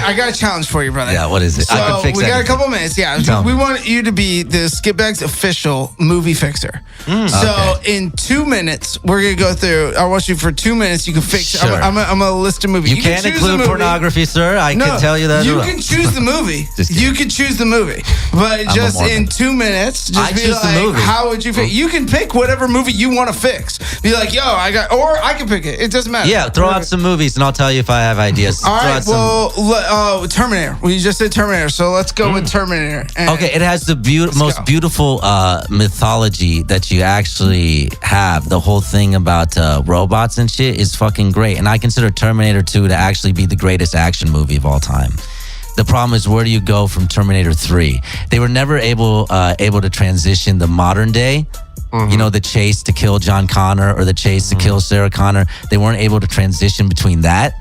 I got a challenge for you, brother. Yeah, what is it? So I can fix we got a anything. couple minutes. Yeah, we want you to be the Skitbags official movie fixer. So in 2 minutes, we're gonna go through. I want you for 2 minutes. You can fix. Sure. I'm gonna list a movie. You can't include pornography, sir. I can tell you that. You can choose the movie. You can choose the movie, but just in 2 minutes, just be choose the like, movie. how would you fix? You can pick whatever movie you want to fix. Be like, yo, or I can pick it. It doesn't matter. Yeah, throw out some movies, and I'll tell you if I have ideas. All right. Well, Terminator. We just said Terminator, so let's go with Terminator. Okay, it has the most beautiful mythology that you actually have. The whole thing about robots and shit is fucking great, and I consider Terminator 2 to actually be the greatest action movie of all time. The problem is, where do you go from Terminator 3? They were never able to transition the modern day. You know, the chase to kill John Connor or the chase to kill Sarah Connor. They weren't able to transition between that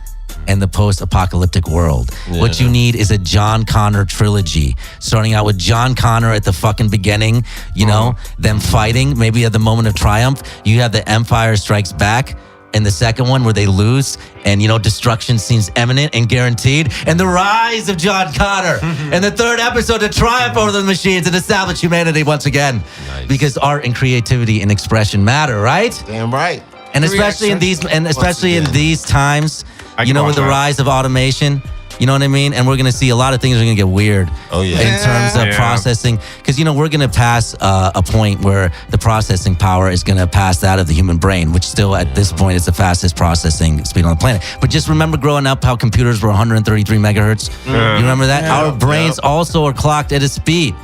and the post-apocalyptic world. Yeah. What you need is a John Connor trilogy, starting out with John Connor at the fucking beginning, you know, them fighting, maybe at the moment of triumph. You have the Empire Strikes Back, and the second one where they lose and, you know, destruction seems imminent and guaranteed, and the rise of John Connor. And the third episode to triumph over the machines and establish humanity once again. Nice. Because art and creativity and expression matter, right? Damn right. And especially in these times, you know, with the rise of automation, you know what I mean? And we're going to see a lot of things are going to get weird in terms of processing. Because, you know, we're going to pass a point where the processing power is going to pass that of the human brain, which still at this point is the fastest processing speed on the planet. But just remember growing up how computers were 133 megahertz. You remember that? Our brains also are clocked at a speed.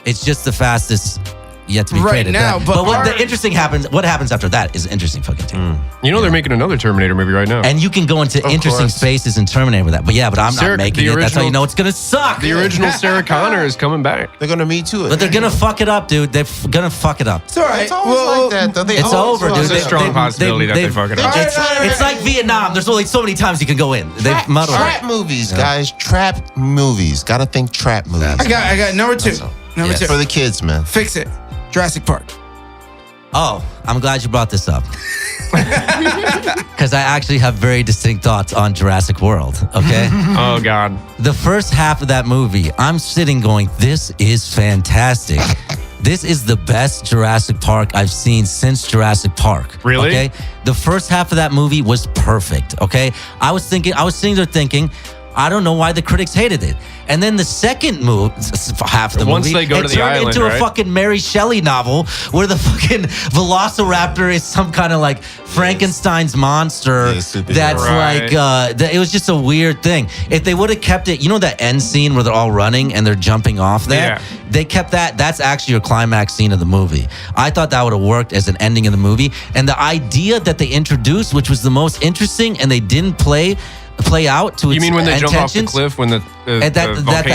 It's just the fastest yet to be created. Now, but what happens after that is an interesting fucking thing. You know, they're making another Terminator movie right now. And you can go into interesting spaces in Terminator with that. But I'm not making it. That's how you know it's going to suck. The original Sarah Connor is coming back. They're going to Me Too it. But they're going to fuck it up, dude. They're going to fuck it up. It's all right. It's always like that, though. It's over, dude. There's a strong possibility that they fuck it up. It's like Vietnam. There's only so many times you can go in. They've muddled it. Trap movies, guys. Trap movies. Got to think trap movies. I got number two. Number two. For the kids, man. Fix it. Jurassic Park. Oh, I'm glad you brought this up. Because I actually have very distinct thoughts on Jurassic World, okay? Oh, God. The first half of that movie, I'm sitting going, this is fantastic. This is the best Jurassic Park I've seen since Jurassic Park. Really? Okay? The first half of that movie was perfect, okay? I was sitting there thinking, I don't know why the critics hated it. And then the second half of the Once movie, they go to the island, into right? a fucking Mary Shelley novel where the fucking Velociraptor is some kind of like Frankenstein's monster that's like, it was just a weird thing. If they would have kept it, you know that end scene where they're all running and they're jumping off there? Yeah. They kept that. That's actually your climax scene of the movie. I thought that would have worked as an ending of the movie. And the idea that they introduced, which was the most interesting, and they didn't play out to its intentions. You mean when they jump off the cliff when the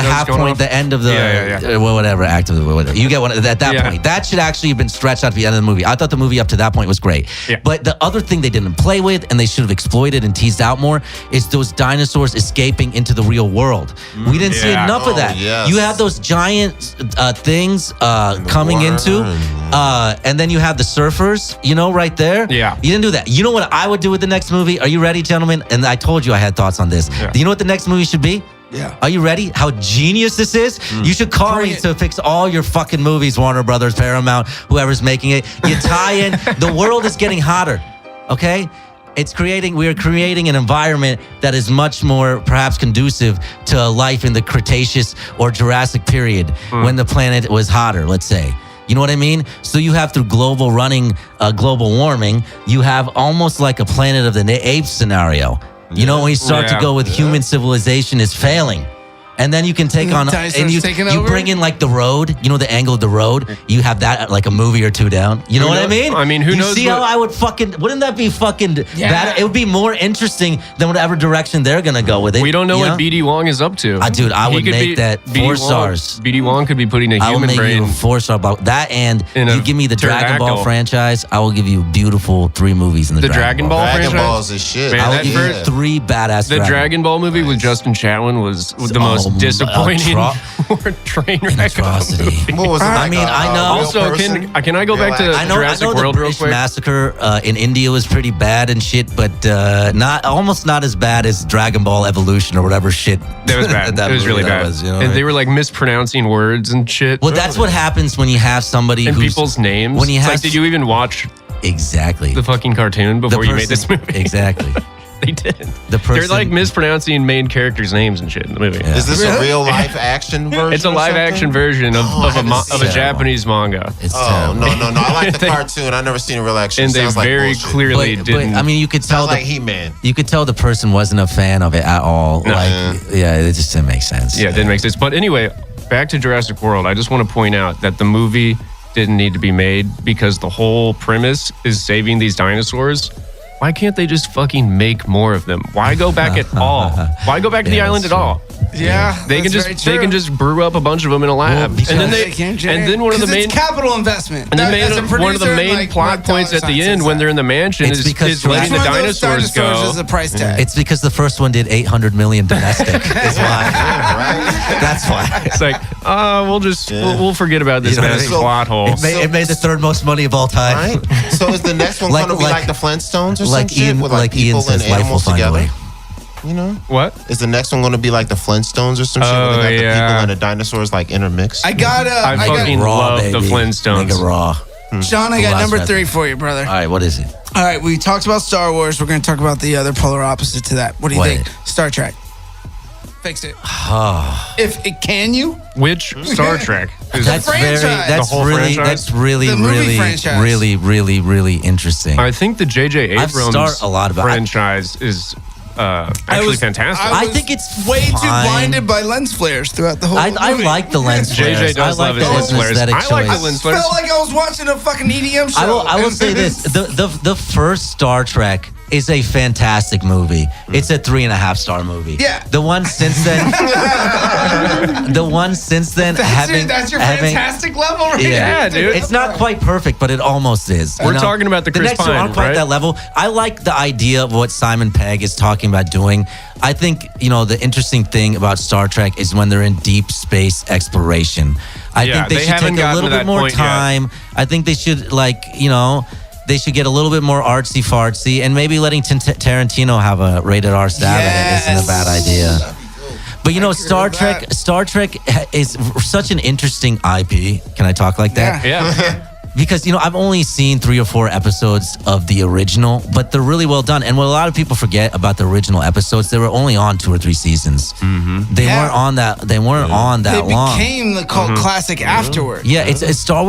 half point, off? the end of the whatever act of the whatever. You get one at that point. That should actually have been stretched out to the end of the movie. I thought the movie up to that point was great. Yeah. But the other thing they didn't play with and they should have exploited and teased out more is those dinosaurs escaping into the real world. We didn't see enough of that. Yes. You have those giant things coming into, and then you have the surfers, you know, right there. Yeah. You didn't do that. You know what I would do with the next movie? Are you ready, gentlemen? And I told you I had thoughts on this. Yeah. Do you know what the next movie should be? Yeah. Are you ready? How genius this is? You should call me to fix all your fucking movies, Warner Brothers, Paramount, whoever's making it. You tie in. The world is getting hotter. Okay? We are creating an environment that is much more perhaps conducive to life in the Cretaceous or Jurassic period when the planet was hotter, let's say. You know what I mean? So you have through global warming, you have almost like a Planet of the Apes scenario. You know, when you start to go with human civilization is failing. And then you can take on, and you bring in like the road, you know, the angle of the road. You have that like a movie or two down. You know what I mean? I mean, who knows? See how I would wouldn't that be fucking bad? It would be more interesting than whatever direction they're going to go with it. We don't know what BD Wong is up to. Dude, I would make that 4 stars. BD Wong could be putting a human brain. I will make you a 4-star about that, and you give me the Dragon Ball franchise, I will give you beautiful 3 movies in the Dragon Ball franchise. Dragon Ball is shit. Man, I will give you 3 badass. The Dragon Ball movie with Justin Chatwin was the most most disappointing train wreck atrocity. movie. What was it? I mean, I know. Also, can I go back to I know Jurassic the World real British quick? massacre in India was pretty bad and shit, but almost not as bad as Dragon Ball Evolution or whatever shit. That was bad. It was really bad. Was, you know, and they were like mispronouncing words and shit. well, that's what happens when you have somebody and who's people's names. When you It's have like, did you even watch exactly the fucking cartoon before you made this movie? Exactly. They did. The person, They're like mispronouncing main characters' names and shit in the movie. Yeah. Is this a real life action version? It's a live action version of a Japanese manga. It's Oh, terrible. no. I like the cartoon. I never seen a real action. And they Sounds like very bullshit. clearly But didn't. I mean, you could tell Sounds like He-Man. you could tell the person wasn't a fan of it at all. No. Like, yeah, it just didn't make sense. Yeah, it didn't make sense. But anyway, back to Jurassic World. I just want to point out that the movie didn't need to be made because the whole premise is saving these dinosaurs. Why can't they just fucking make more of them? Why go back at all? Why go back to the Yeah, island that's at all? Yeah, They can just brew up a bunch of them in a lab, because and then one of the main it's capital investment. and then As a one of the producer, main like, plot Mike points Dollar at the Sign end says when that. they're in the mansion It's is because letting the Each one of those dinosaurs go. is a price tag. It's because the first one did 800 million domestic. Is why. Right? That's why. It's like, we'll forget about this You know what I massive mean? plot hole. It made the third most money of all time. Right? So is the next one Like- going to be like- like the Flintstones or Like some shit? Ian, With like Ian people and says, life will animals find a together? way. You know? What? Is the next one going to be like the Flintstones or some shit? Oh, Where they got yeah. the people and the dinosaurs like intermixed? I I fucking Raw, love the baby. Flintstones. Make it raw. Sean, I got Last number one. 3 for you, brother. All right, what is it? All right, we talked about Star Wars. We're going to talk about the other polar opposite to that. What do you What? think? Star Trek. Fix it. If it can you? Which Star Trek? That's franchise. That's The whole really, franchise? that's really, The movie really, franchise. really interesting. I think the J.J. I've Abrams started a lot about- franchise is actually fantastic. I think it's way too fine. blinded by lens flares throughout the whole I movie. like the lens flares. JJ does I like love his the lens flares. aesthetic I like the choice. lens flares. Felt like I was watching a fucking EDM show. I will say this: the first Star Trek is a fantastic movie. It's a 3.5-star movie. Yeah. The one since then, That's your fantastic level right Yeah, there. dude. It's not quite perfect, but it almost is. We're talking about the Chris next one Pine, aren't quite right? that level. I like the idea of what Simon Pegg is talking about doing. I think the interesting thing about Star Trek is when they're in deep space exploration. I Yeah, think they they should haven't take a gotten little to bit that more point yet. time. I think they should they should get a little bit more artsy fartsy, and maybe letting Tarantino have a rated R stab at it isn't a bad idea. But Star Trek is such an interesting IP. Can I talk like that? Yeah. Because I've only seen 3 or 4 episodes of the original, but they're really well done. And what a lot of people forget about the original episodes, they were only on 2 or 3 seasons. They weren't on that. They weren't on that They long. became the cult classic afterward. Yeah, it's Star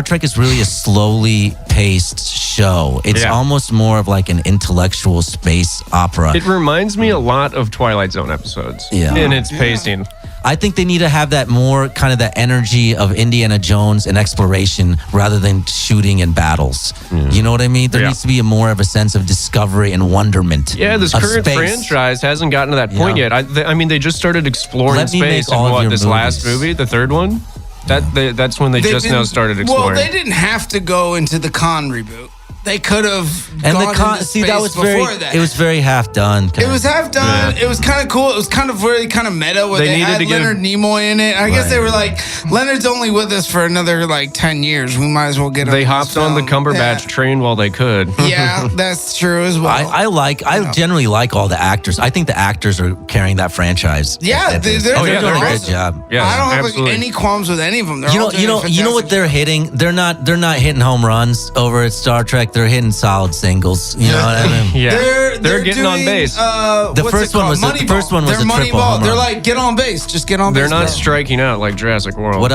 Trek is really a slowly paced show. It's almost more of like an intellectual space opera. It reminds me a lot of Twilight Zone episodes. Yeah. In its pacing. I think they need to have that more kind of that energy of Indiana Jones and exploration rather than shooting and battles. You know what I mean? There needs to be more of a sense of discovery and wonderment. Yeah, this of current space. franchise hasn't gotten to that point yet. I mean, they just started exploring Let me space make all of in your this last movies. movie, the third one. That's when they just now started exploring. Well, they didn't have to go into the Khan reboot. They could have And gone the con, into see, space that was before very. that. It was very half done. It was half done. It was kind of cool. It was kind of really kind of meta where They they needed had to give- Leonard Nimoy in it. I guess they Right. were like, Leonard's only with us for another like 10 years. We might as well get him. They in this hopped on the film. Cumberbatch train while they could. Yeah, that's true as well. I generally like all the actors. I think the actors are carrying that franchise. Yeah, they're they're doing doing a awesome. good job. Yeah, I don't have like, absolutely. any qualms with any of them. They're You all know, doing you know, a you know what fantastic they're hitting. They're not hitting home runs over at Star Trek. They're hitting solid singles. You know what I mean? Yeah. They're getting on doing, base. The what's first it one called? was the Moneyball. first one was They're a triple Moneyball. home They're run. like, get on base. Just get on base. They're not bro. striking out like Jurassic World. What